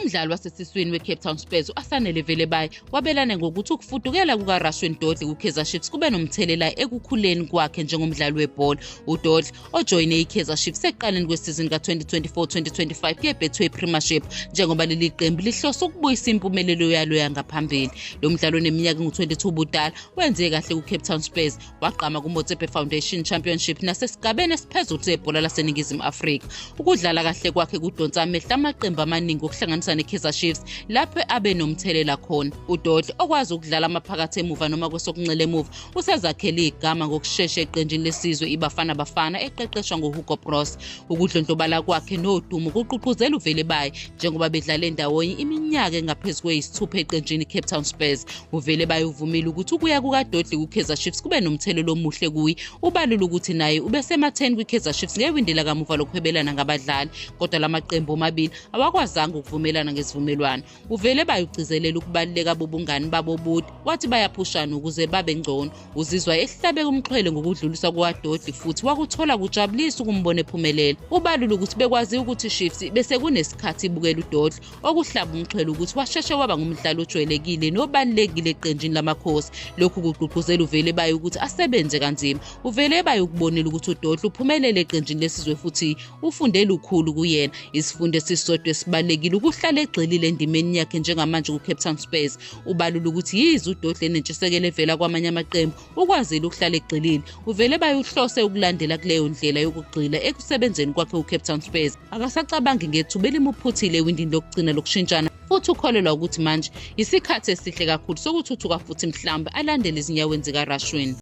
Umdlali wasesiswini weCape Town Spurs uAsanele Velebayi wabelana ngokuthi ukufudukela kukaRashwin Dodli kuKaizer Chiefs kube nomthelela ekukhuleni kwakhe njengomdlali webhola. UDodli ojoyine iKaizer Chiefs ekuqaleni kwesizini ka-2024-2025 yeBetway Premiership njengoba leli qembu lihlose ukubuyisa impumelelo yalo yangaphambili. Lo mdlali oneminyaka engu-22 ubudala wenze kahle kuCape Town Spurs, wagqama kuMotsepe Foundation Championship nasesigabeni esiphezulu sebhola laseNingizimu Afrika. Ukudlala kahle kwakhe kudonsa amehlo amaqembu amaningi okuhlanganisa neKaizer Chiefs lapho abe nomthelela khona. UDodli okwazi ukudlala amaphakathi emuva noma kwesokunxele emuva usezakhele igama ngokushesha eqenjini lesizwe iBafana Bafana eqeqeshwa nguHugo Broos. Ukudlondlobala kwakhe nodumo kuqhuqhuzela uVelebayi njengoba bedlale ndawonye iminyaka engaphezu kweyisithupha eqenjini Cape Town Spurs. uVelebayi uvumile ukuthi ukuya kukaDodli kuKaizer Chiefs kube nomthelelo omuhle kuye. Ubalula ukuthi naye ubesematheni kuKaizer Chiefs ngewindi lakamuva lokuhwebelana ngabadlali, kodwa lamaqembu omabili awakwazanga ukuvumelana ngesivumelwano. uVelebayi ugcizelela ukubaluleka bobungani babo bude, wathi bayaphushana ukuze babe ngcono. Uzizwa ehlabeka umxhwele ngokudluliswa kukaDodli futhi wakuthola kujabulisa ukumbona ephumelela. Ubalula ukuthi bekwazi ukuthi Chiefs bese kunesikhathi ibukela uDodli okuhlaba umxhwele ukuthi washeshe waba ngumdlali ojwayelekile nobalulekile eqenjini lamakhosi. Lokhu kugqugquzela uVelebayi ukuthi asebenze kanzima. uVelebayi ukubonela ukuthi uDodli uphumelele eqenjini lesizwe futhi ufunde lukhulu kuyena. Isifundo esisodwa esibalekile ukuhlala egxilile endimeni yakhe njengamanje kuCape Town Spurs. Ubalula ukuthi yize uDodli enentshisekelo evela kwamanye amaqembu ukwazile ukuhlala egxilile. uVelebayi uhlose ukulandela kuleyo ndlela yokugxila ekusebenzeni kwakhe kuCape Town Spurs. Akasacabangi ngethuba elimuphuthile ewindini lokugcina lokushintshana futhi ukholelwa ukuthi manje isikhathi esihle kakhulu sokuthuthuka futhi mhlawumbe alandele izinyaweni zikaRashwin.